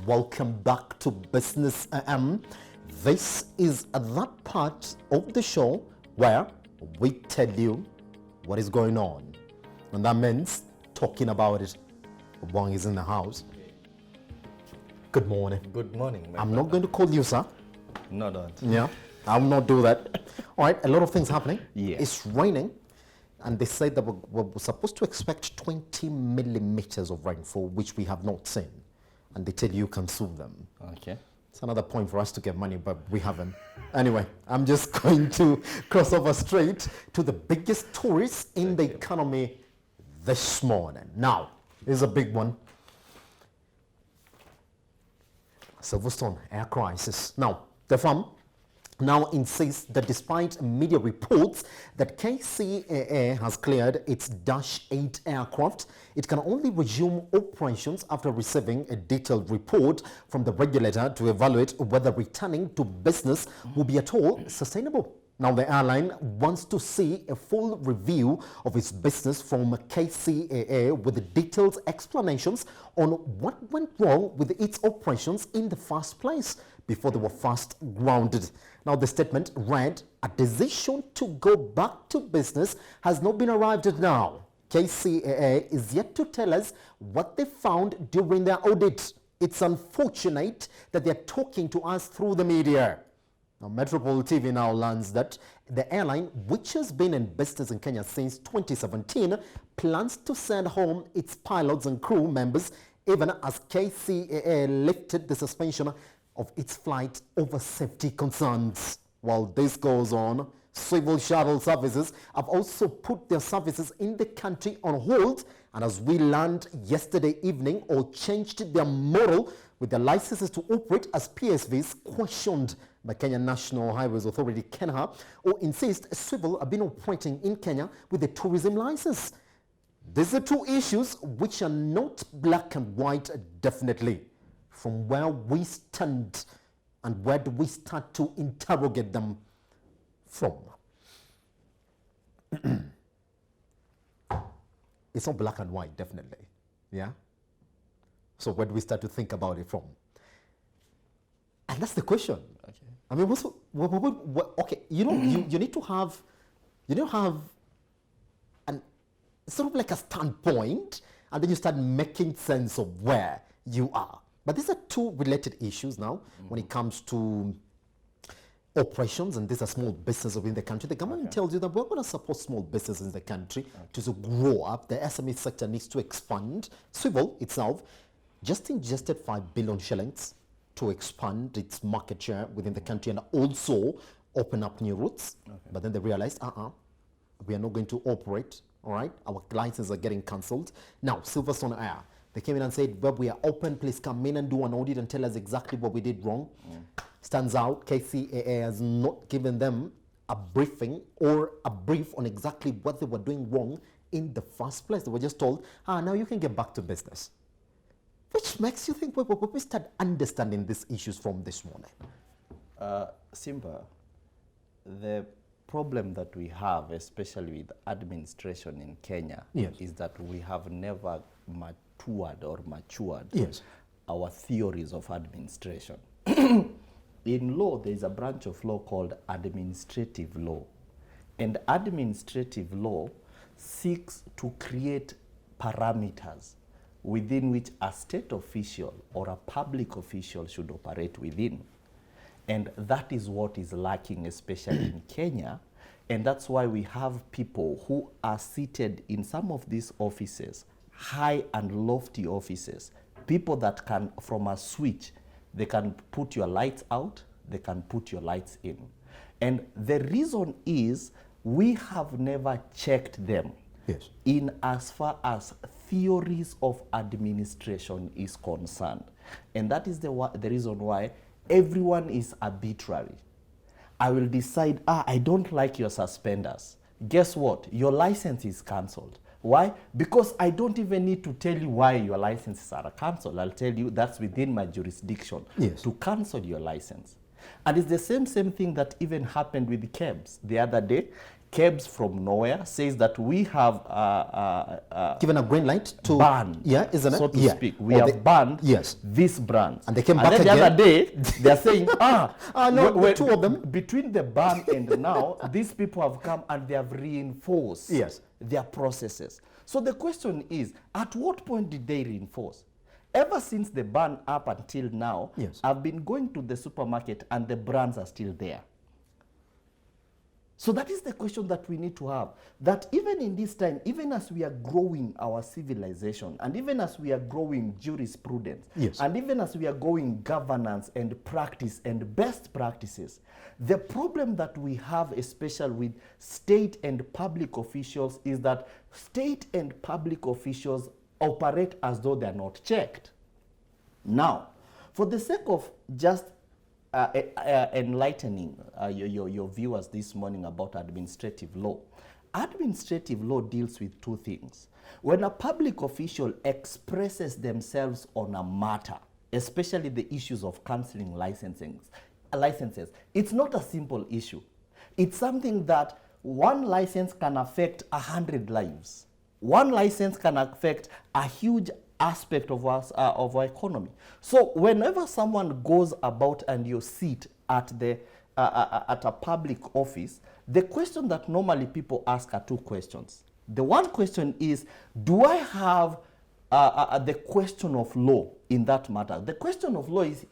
welcome back to Business AM. This is that part of the show where we tell you what is going on. And that means talking about it. Wong is in the house. Good morning. Good morning, I'm not going to call you, sir. No, don't. Yeah, I will not do that. All right, a lot of things happening. Yes. It's raining. And they said that we're supposed to expect 20 millimeters of rainfall, which we have not seen. And they tell you can sue them. Okay. It's another point for us to get money, but we haven't. Anyway, I'm just going to cross over straight to the biggest stories in the economy this morning. Now, here's a big one. Silverstone air crisis. Now, the firm now insists that despite media reports that KCAA has cleared its Dash 8 aircraft, it can only resume operations after receiving a detailed report from the regulator to evaluate whether returning to business will be at all sustainable. Now, the airline wants to see a full review of its business from KCAA with detailed explanations on what went wrong with its operations in the first place before they were first grounded. Now, the statement read, a decision to go back to business has not been arrived at now. KCAA is yet to tell us what they found during their audit. It's unfortunate that they're talking to us through the media. Now, Metropole TV now learns that the airline, which has been in business in Kenya since 2017, plans to send home its pilots and crew members even as KCAA lifted the suspension of its flight over safety concerns. While this goes on, civil shuttle services have also put their services in the country on hold, and as we learned yesterday evening, or changed their model with their licenses to operate as PSVs questioned by Kenya National Highways Authority, KENHA, or insist civil have been operating in Kenya with a tourism license. These are two issues which are not black and white, definitely. From where we stand and where do we start to interrogate them from? It's not black and white, definitely. Yeah? So where do we start to think about it from? And that's the question. Okay. I mean, okay, you know, you need to have an sort of like a standpoint, and then you start making sense of where you are. But these are two related issues now when it comes to operations, and these are small businesses within the country. The government tells you that we're going to support small businesses in the country to grow up. The SME sector needs to expand. Civil itself just ingested 5 billion shillings to expand its market share within the country and also open up new routes. But then they realized, we are not going to operate, all right? Our licenses are getting cancelled. Now, Silverstone Air, they came in and said, well, we are open, please come in and do an audit and tell us exactly what we did wrong. Stands out, KCAA has not given them a briefing or a brief on exactly what they were doing wrong in the first place. They were just told, now you can get back to business. Which makes you think, we start understanding these issues from this morning. Simba, the problem that we have, especially with administration in Kenya, is that we have never matured our theories of administration. In law, there is a branch of law called administrative law. And administrative law seeks to create parameters within which a state official or a public official should operate within. And that is what is lacking, especially in Kenya. And that's why we have people who are seated in some of these offices, high and lofty offices, people that can, from a switch, they can put your lights out, they can put your lights in. And the reason is we have never checked them in as far as theories of administration is concerned. And that is the reason why everyone is arbitrary. I will decide, I don't like your suspenders. Guess what? Your license is cancelled. Why? Because I don't even need to tell you why your licenses are cancelled. I'll tell you that's within my jurisdiction to cancel your license. And it's the same thing that even happened with KEBS. The other day, Kebs from nowhere says that we have Given a green light to banned, yeah, isn't it? so to yeah. speak. We Or have they- banned yes. these brands. And they came back then again. the other day, they're saying, no, the two of them. between the ban and now, these people have come and they have reinforced Yes. their processes. So the question is, at what point did they reinforce? Ever since the ban up until now, Yes. I've been going to the supermarket and the brands are still there. So that is the question that we need to have. That even in this time, even as we are growing our civilization, and even as we are growing jurisprudence, Yes. and even as we are growing governance and practice and best practices, the problem that we have, especially with state and public officials, is that state and public officials operate as though they are not checked. Now, for the sake of just enlightening your viewers this morning about administrative law. Administrative law deals with two things. When a public official expresses themselves on a matter, especially the issues of cancelling licenses, it's not a simple issue. It's something that one license can affect 100 lives. One license can affect a huge aspect of our economy. So whenever someone goes about and you sit at at a public office, the question that normally people ask are two questions. The one question is, do I have the question of law in that matter? The question of law is,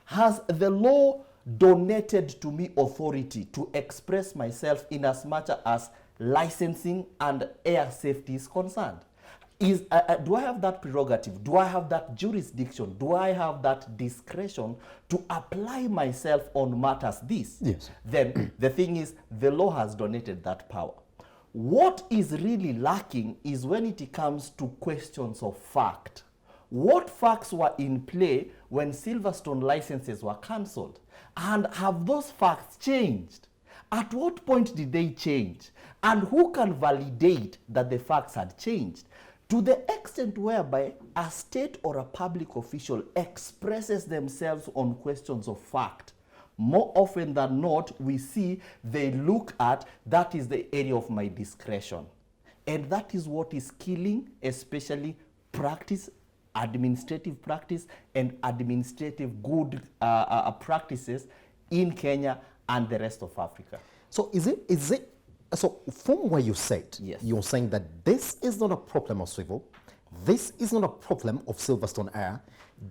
has the law donated to me authority to express myself in as much as licensing and air safety is concerned? Do I have that prerogative? Do I have that jurisdiction? Do I have that discretion to apply myself on matters this? Yes. Then the thing is, the law has donated that power. What is really lacking is when it comes to questions of fact. What facts were in play when Silverstone licenses were cancelled? And have those facts changed? At what point did they change? And who can validate that the facts had changed? To the extent whereby a state or a public official expresses themselves on questions of fact, more often than not, we see they look at, that is the area of my discretion. And that is what is killing, especially practice, administrative practice, and administrative good practices in Kenya and the rest of Africa. So is it, so from what you said, Yes. you're saying that this is not a problem of Swivel, this is not a problem of Silverstone Air,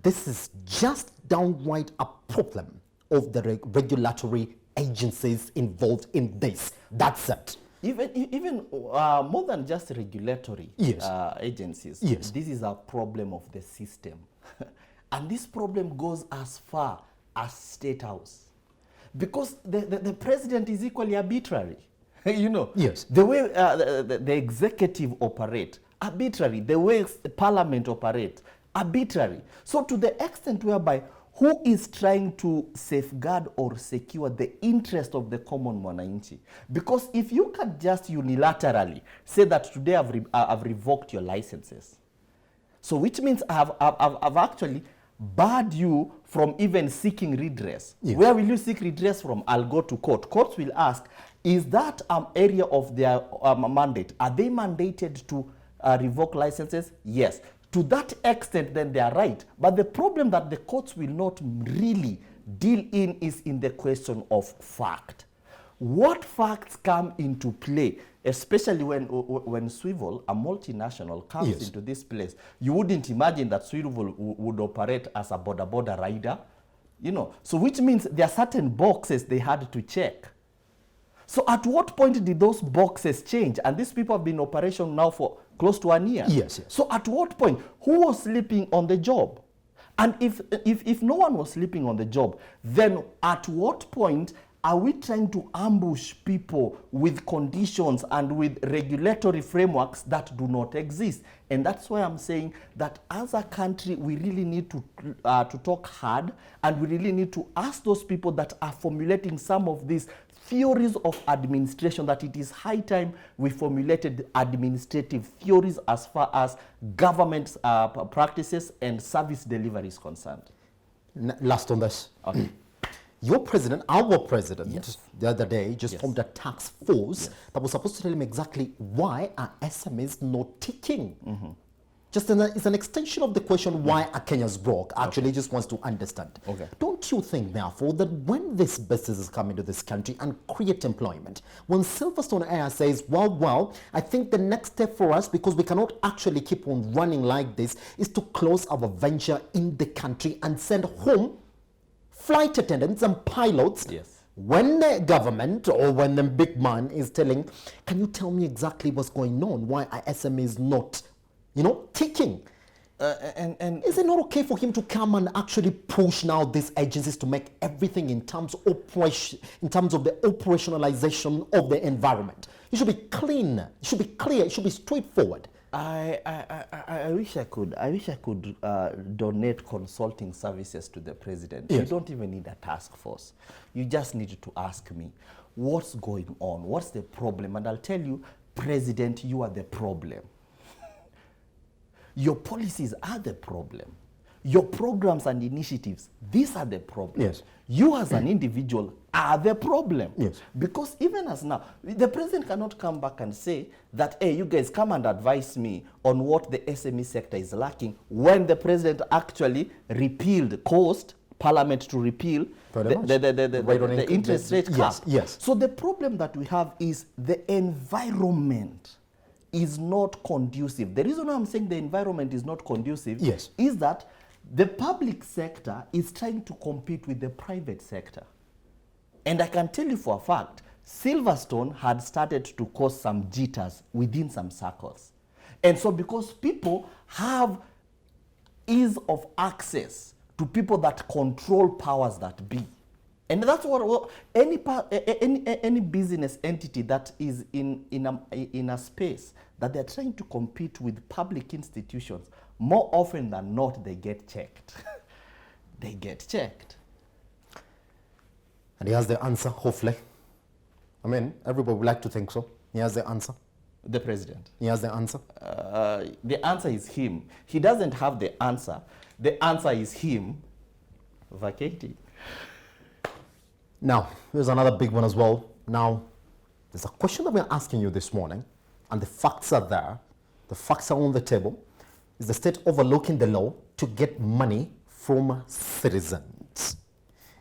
this is just downright a problem of the regulatory agencies involved in this. That's it. Even more than just regulatory Yes. agencies, Yes. this is a problem of the system. And this problem goes as far as State House. Because the president is equally arbitrary. You know, Yes. the way the executive operate, arbitrary. The way parliament operate, arbitrary. So to the extent whereby who is trying to safeguard or secure the interest of the common mwananchi? Because if you can just unilaterally say that today I've revoked your licenses, so which means I've actually barred you from even seeking redress. Yes. Where will you seek redress from? I'll go to court. Courts will ask, is that area of their mandate? Are they mandated to revoke licenses? Yes. To that extent, then they are right. But the problem that the courts will not really deal in is in the question of fact. What facts come into play, especially when Swivel, a multinational, comes Yes. into this place? You wouldn't imagine that Swivel would operate as a border rider, you know. So which means there are certain boxes they had to check. So at what point did those boxes change? And these people have been in operation now for close to 1 year. Yes, yes. So at what point? Who was sleeping on the job? And if no one was sleeping on the job, then at what point are we trying to ambush people with conditions and with regulatory frameworks that do not exist? And that's why I'm saying that as a country, we really need to talk hard, and we really need to ask those people that are formulating some of these theories of administration that it is high time we formulated administrative theories as far as government practices and service delivery is concerned. Last on this. Okay. Your president, our president, Yes. the other day just Yes. formed a task force Yes. that was supposed to tell him exactly why are SMEs not ticking. Mm-hmm. It's an extension of the question why are Kenyans broke. Actually, just wants to understand. Okay. Don't you think, therefore, that when these businesses come into this country and create employment, when Silverstone Air says, well, I think the next step for us, because we cannot actually keep on running like this, is to close our venture in the country and send home flight attendants and pilots. Yes. When the government or when the big man is telling, can you tell me exactly what's going on? Why are SMEs not, ticking? And Is it not okay for him to come and actually push now these agencies to make everything in terms of the operationalization of the environment? It should be clean. It should be clear. It should be straightforward. I wish I could donate consulting services to the president. Yes. You don't even need a task force. You just need to ask me, what's going on? What's the problem? And I'll tell you, President, you are the problem. Your policies are the problem. Your programs and initiatives, these are the problem. Yes. You as an individual are the problem. Yes. Because even as now, the president cannot come back and say that, hey, you guys come and advise me on what the SME sector is lacking, when the president actually caused Parliament to repeal Very much. Right on the interest rate cap. Yes, yes. So the problem that we have is the environment is not conducive. The reason why I'm saying the environment is not conducive Yes. is that the public sector is trying to compete with the private sector. And I can tell you for a fact, Silverstone had started to cause some jitters within some circles. And so because people have ease of access to people that control powers that be. And that's what any business entity that is in a space that they're trying to compete with public institutions, more often than not, they get checked. They get checked. And he has the answer, hopefully. I mean, everybody would like to think so. He has the answer. The president. He has the answer. The answer is him. He doesn't have the answer. The answer is him vacating. Now, here's another big one as well. Now, there's a question that we're asking you this morning, and the facts are there. The facts are on the table. Is the state overlooking the law to get money from citizens?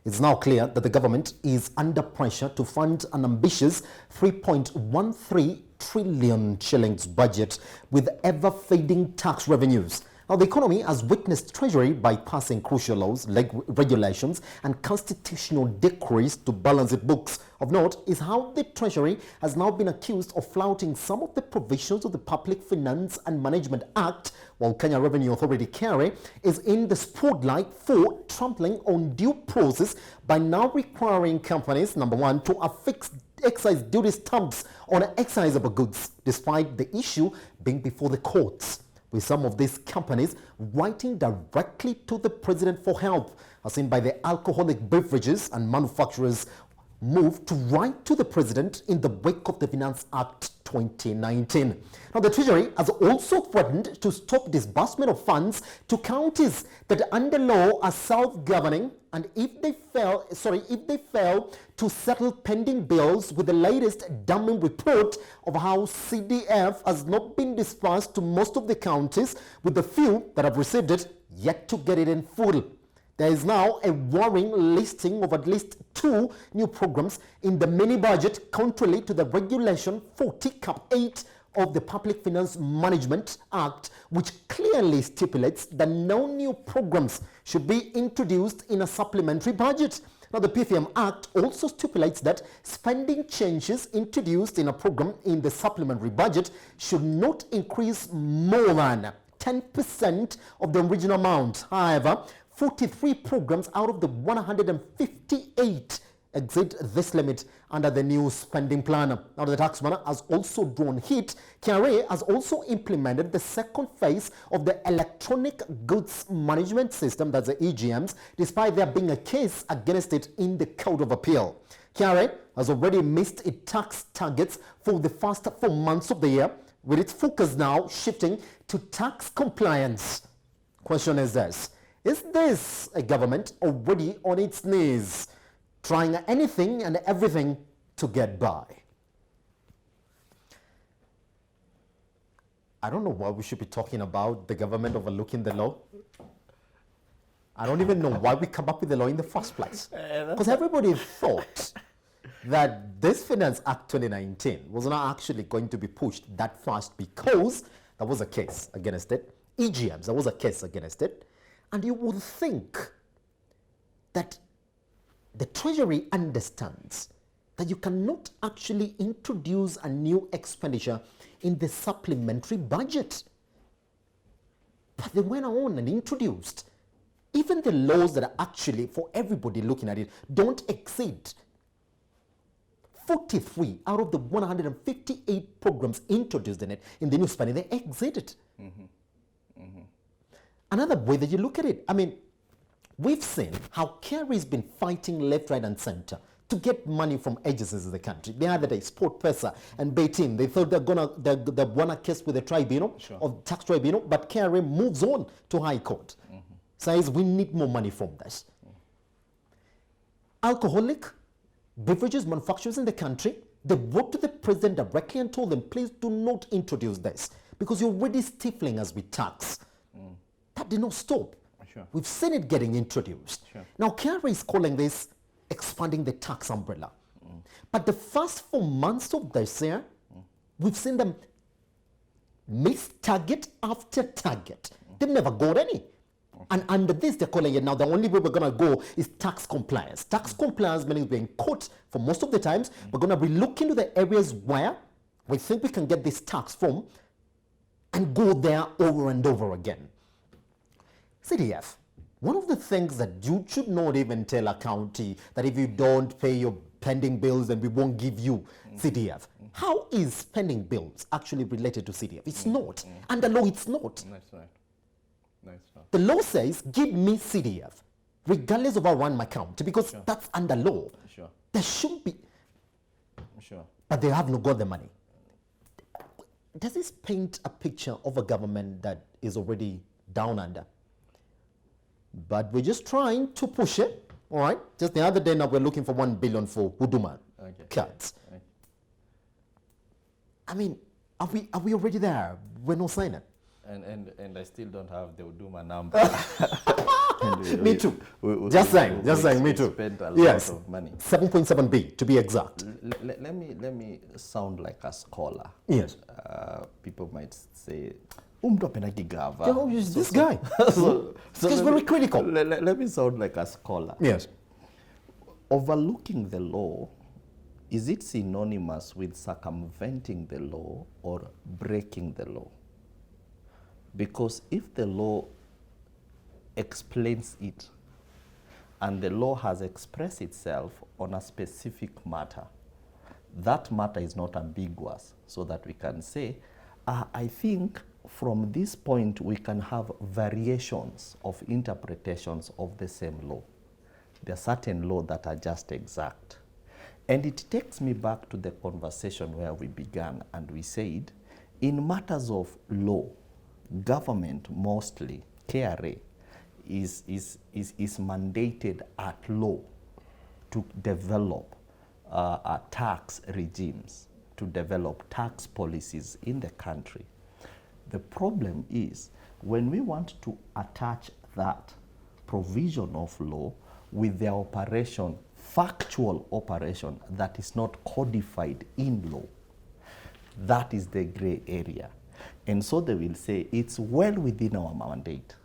It's now clear that the government is under pressure to fund an ambitious 3.13 trillion shillings budget with ever-fading tax revenues. Now, the economy has witnessed Treasury bypassing crucial laws, regulations, and constitutional decrees to balance its books. Of note is how the Treasury has now been accused of flouting some of the provisions of the Public Finance and Management Act, while Kenya Revenue Authority (KRA) is in the spotlight for trampling on due process by now requiring companies, number one, to affix excise duty stamps on excisable goods, despite the issue being before the courts, with some of these companies writing directly to the president for help, as seen by the Alcoholic Beverages and Manufacturers move to write to the president in the wake of the Finance Act 2019. Now, the Treasury has also threatened to stop disbursement of funds to counties that under law are self-governing, and if they fail to settle pending bills, with the latest damning report of how CDF has not been dispersed to most of the counties, with the few that have received it yet to get it in full. There is now a worrying listing of at least 2 new programs in the mini budget contrary to the Regulation 40 Cap 8 of the Public Finance Management Act, which clearly stipulates that no new programs should be introduced in a supplementary budget. Now, the PFM Act also stipulates that spending changes introduced in a program in the supplementary budget should not increase more than 10% of the original amount. However, 43 programs out of the 158 exceed this limit under the new spending plan. Now, the taxman has also drawn heat. KRA has also implemented the second phase of the Electronic Goods Management System, that's the EGMs, despite there being a case against it in the Court of Appeal. KRA has already missed its tax targets for the first 4 months of the year, with its focus now shifting to tax compliance. Question is this: is this a government already on its knees? trying anything and everything to get by. I don't know why we should be talking about the government overlooking the law. I don't even know why we come up with the law in the first place. Because everybody thought that this Finance Act 2019 was not actually going to be pushed that fast because there was a case against it. EGMs, there was a case against it. And you would think that the Treasury understands that you cannot actually introduce a new expenditure in the supplementary budget. But they went on and introduced. Even the laws that are actually, for everybody looking at it, don't exceed 43 out of the 158 programs introduced in it in the new spending, they exceeded. Another way that you look at it, I mean, we've seen how Kerry's been fighting left, right, and center to get money from agencies in the country. The other day, SportPesa and Betin, they thought they won a case with the tribunal, of tax tribunal, but Kerry moves on to High Court. Says we need more money from this. Alcoholic beverages manufacturers in the country, they wrote to the president directly and told them, please do not introduce this because you're already stifling us with tax. That did not stop. We've seen it getting introduced. Now, Kerry is calling this expanding the tax umbrella. But the first 4 months of this year, we've seen them miss target after target. They've never got any. And under this, they're calling it now, the only way we're going to go is tax compliance. Tax compliance meaning being caught for most of the times. We're going to be looking to the areas where we think we can get this tax from and go there over and over again. CDF, one of the things that you should not even tell a county that if you don't pay your pending bills, then we won't give you CDF. How is pending bills actually related to CDF? It's not. Under law, it's not. That's right. That's right. The law says, give me CDF, regardless of how I run my account, because that's under law. There should be. But they have not got the money. Does this paint a picture of a government that is already down under? But we're just trying to push it, all right? Just the other day now we're looking for 1 billion for Huduma cuts. I mean, are we already there? We're not saying it. And I still don't have the Huduma number. Me too. Just saying, me too. Spent a lot of money. 7.7B to be exact. Let me sound like a scholar. Yes. People might say, this guy. He's very critical. Let me sound like a scholar. Yes. Overlooking the law, is it synonymous with circumventing the law or breaking the law? Because if the law explains it and the law has expressed itself on a specific matter, that matter is not ambiguous, so that we can say, I think from this point we can have variations of interpretations of the same law. There are certain laws that are just exact. And it takes me back to the conversation where we began and we said, in matters of law, government mostly, KRA, is mandated at law to develop tax regimes, to develop tax policies in the country. The problem is when we want to attach that provision of law with the operation, factual operation that is not codified in law, that is the gray area. And so they will say it's well within our mandate.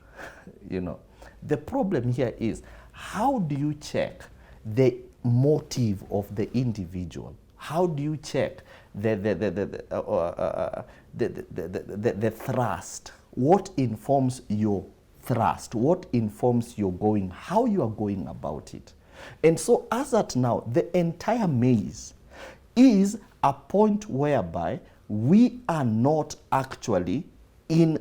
The problem here is, how do you check the motive of the individual? How do you check the thrust? What informs your thrust? What informs your going? How you are going about it? And so as at now, the entire maze is a point whereby we are not actually in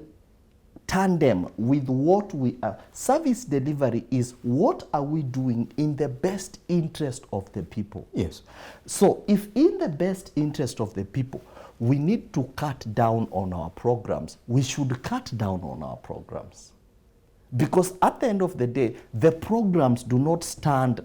tandem with what we are. Service delivery is what are we doing in the best interest of the people. Yes. So if in the best interest of the people, we need to cut down on our programs, we should cut down on our programs. Because at the end of the day, the programs do not stand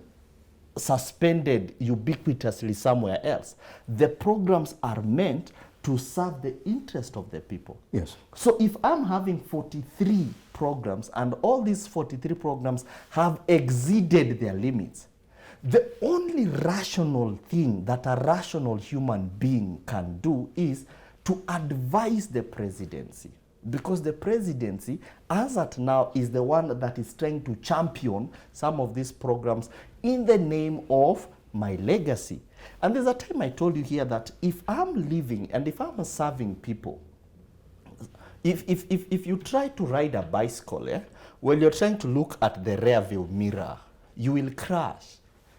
suspended ubiquitously somewhere else. The programs are meant to serve the interest of the people. Yes. So if I'm having 43 programs and all these 43 programs have exceeded their limits, the only rational thing that a rational human being can do is to advise the presidency. Because the presidency, as at now, is the one that is trying to champion some of these programs in the name of my legacy. And there's a time I told you here that if I'm living and if I'm serving people, if you try to ride a bicycle, when you're trying to look at the rear view mirror, you will crash.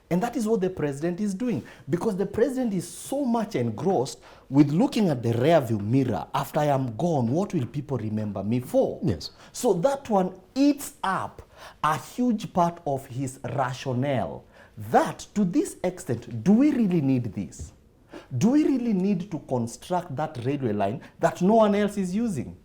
And that is what the president is doing, because the president is so much engrossed with looking at the rear view mirror. After I am gone, what will people remember me for? Yes. So that one eats up a huge part of his rationale. That, to this extent, do we really need this? Do we really need to construct that railway line that no one else is using?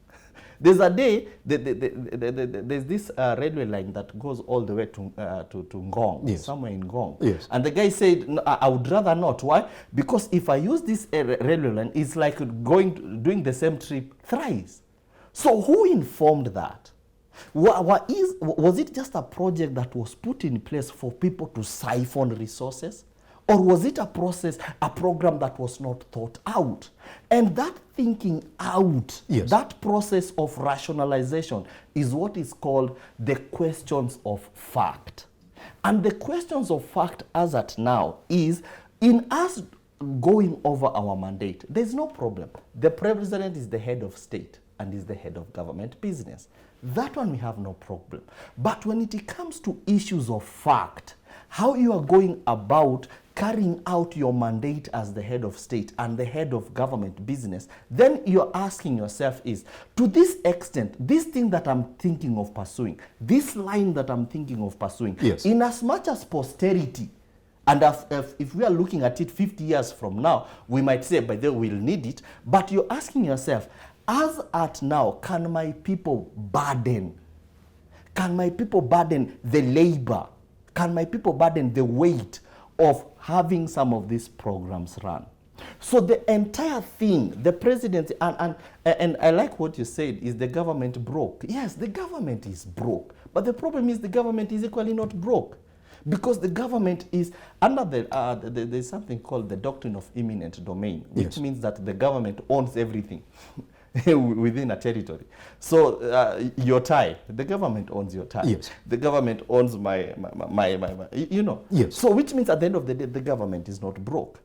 There's a day, there's this railway line that goes all the way to Ngong, yes. somewhere in Ngong. Yes. And the guy said, no, I would rather not. Why? Because if I use this railway line, it's like doing the same trip thrice. So who informed that? Was it just a project that was put in place for people to siphon resources? Or was it a program that was not thought out? And that thinking out, yes. that process of rationalization is what is called the questions of fact. And the questions of fact as at now is, in us going over our mandate, there's no problem. The president is the head of state and is the head of government business. That one we have no problem. But when it comes to issues of fact, how you are going about carrying out your mandate as the head of state and the head of government business, then you're asking yourself is, to this extent, this thing that I'm thinking of pursuing, this line that I'm thinking of pursuing, yes. in as much as posterity, and if we are looking at it 50 years from now, we might say, by the way, we'll need it, but you're asking yourself, as at now, can my people burden? Can my people burden the labor? Can my people burden the weight of having some of these programs run? So the entire thing, the presidency, and I like what you said, is the government broke? Yes, the government is broke. But the problem is the government is equally not broke. Because the government is under there's something called the doctrine of eminent domain, which yes. means that the government owns everything within a territory. So your tie, the government owns your tie. Yes. The government owns my you know. Yes. So which means at the end of the day, the government is not broke.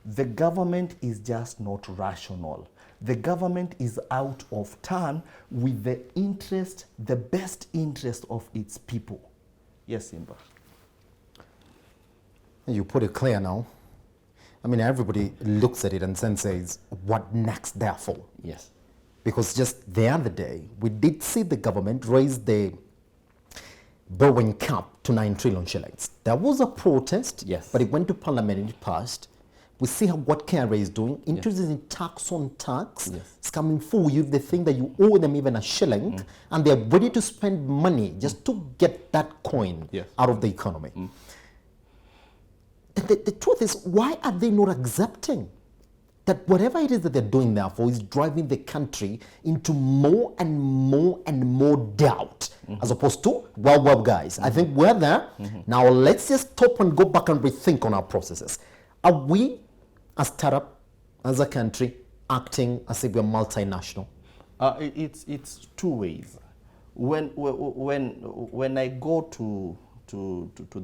The government is just not rational. The government is out of turn with the interest, the best interest of its people. Yes, Simba. You put it clear now. I mean, everybody looks at it and then says, what next, therefore? Yes. Because just the other day, we did see the government raise the borrowing cap to 9 trillion shillings. There was a protest, yes. but it went to parliament and it passed. We see what KRA is doing, introducing tax on tax. Yes. It's coming for you. They think that you owe them even a shilling, and they're ready to spend money just to get that coin yes. out of the economy. The truth is, why are they not accepting that whatever it is that they're doing therefore is driving the country into more and more and more doubt, as opposed to, well, guys, I think we're there. Now let's just stop and go back and rethink on our processes. Are we, a startup, as a country, acting as if we're multinational? It's two ways. When I go to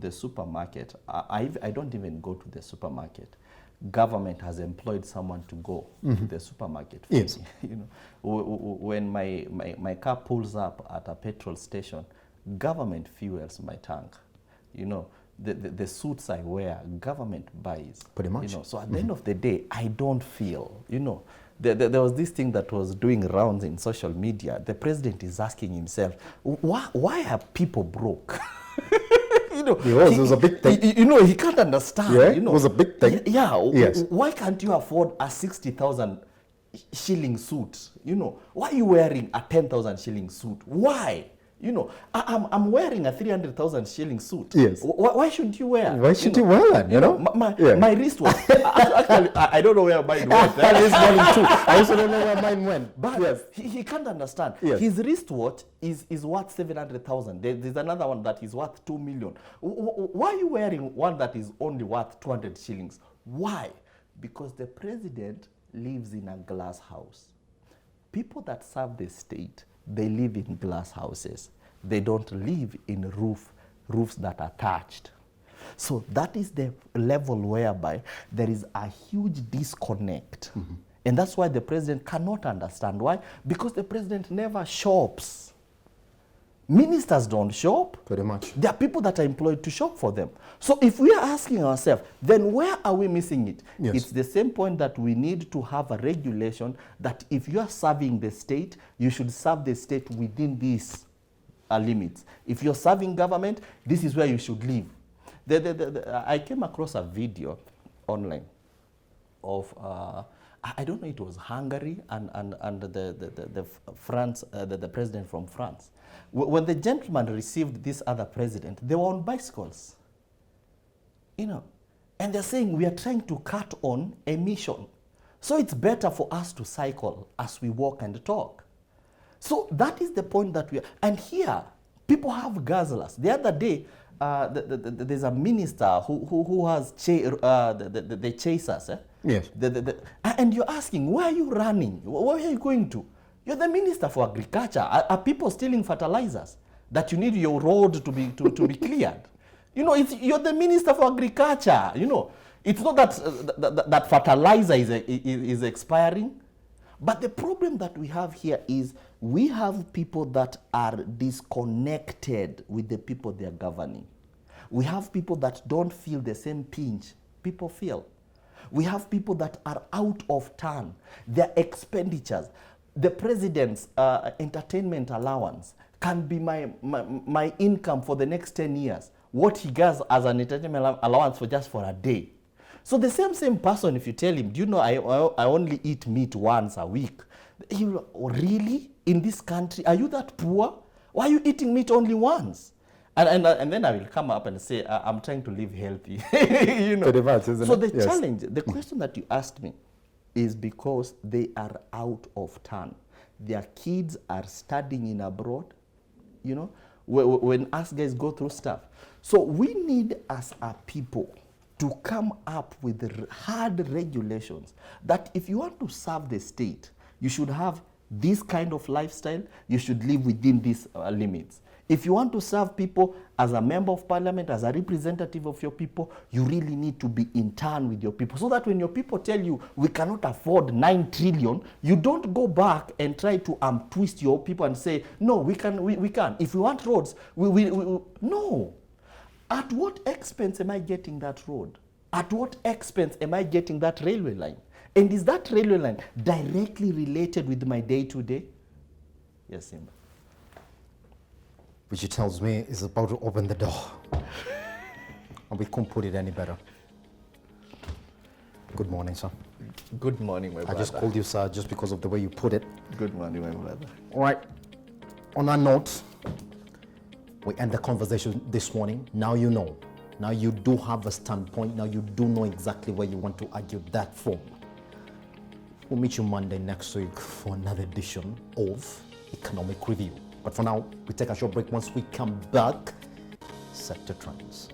the supermarket, I don't even go to the supermarket. Government has employed someone to go to the supermarket for yes. me. You know, when my car pulls up at a petrol station, government fuels my tank. You know, the suits I wear, government buys. Pretty much. You know, so at the end of the day, I don't feel, you know, there was this thing that was doing rounds in social media. The president is asking himself, why are people broke? You know, it was a big thing. You know, he can't understand. Yeah, you know, it was a big thing. Yeah. Yes. Why can't you afford a 60,000 shilling suit? You know, why are you wearing a 10,000 shilling suit? Why? You know, I'm wearing a 300,000 shilling suit. Yes. Why shouldn't you wear? Why should you wear that? You know? My wristwatch. Actually, I don't know where mine went. This morning too. I also don't know where mine went. But yes. he can't understand. Yes. His wristwatch is worth 700,000. There's another one that is worth 2 million. Why are you wearing one that is only worth 200 shillings? Why? Because the president lives in a glass house. People that serve the state, they live in glass houses. They don't live in roofs that are thatched. So that is the level whereby there is a huge disconnect. Mm-hmm. And that's why the president cannot understand. Why? Because the president never shops. Ministers don't shop. Pretty much. There are people that are employed to shop for them. So if we are asking ourselves, then where are we missing it? Yes. It's the same point that we need to have a regulation that if you are serving the state, you should serve the state within these limits. If you're serving government, this is where you should live. I came across a video online of I don't know, it was Hungary and the France, the president from France. When the gentleman received this other president, they were on bicycles, you know, and they're saying we are trying to cut on emission. So it's better for us to cycle as we walk and talk. So that is the point that we are, and here, people have guzzlers. The other day, there's a minister who has the chasers. Yes. And you're asking, where are you running? Where are you going to? You're the minister for agriculture. Are people stealing fertilizers that you need your road to be cleared? You know, you're the minister for agriculture. You know, it's not that fertilizer is expiring. But the problem that we have here is we have people that are disconnected with the people they are governing. We have people that don't feel the same pinch people feel. We have people that are out of turn. Their expenditures, the president's entertainment allowance can be my income for the next 10 years. What he gets as an entertainment allowance for a day. So the same person, if you tell him, do you know I only eat meat once a week? He will, oh, really? In this country, are you that poor? Why are you eating meat only once? And then I will come up and say, I'm trying to live healthy. You know. So the challenge, the question that you asked me is because they are out of turn. Their kids are studying in abroad, you know, when us guys go through stuff. So we need as a people to come up with hard regulations that if you want to serve the state, you should have this kind of lifestyle, you should live within these limits. If you want to serve people as a member of parliament, as a representative of your people, you really need to be in turn with your people. So that when your people tell you, we cannot afford 9 trillion, you don't go back and try to twist your people and say, no, we can. If we want roads, no. At what expense am I getting that road? At what expense am I getting that railway line? And is that railway line directly related with my day-to-day? Yes, Simba. Which it tells me is about to open the door. And we couldn't put it any better. Good morning, sir. Good morning, my brother. I just called you, sir, just because of the way you put it. Good morning, my brother. All right. On that note, we end the conversation this morning. Now you know. Now you do have a standpoint. Now you do know exactly where you want to argue that from. We'll meet you Monday next week for another edition of Economic Review. But for now, we take a short break. Once we come back, Sector Trends.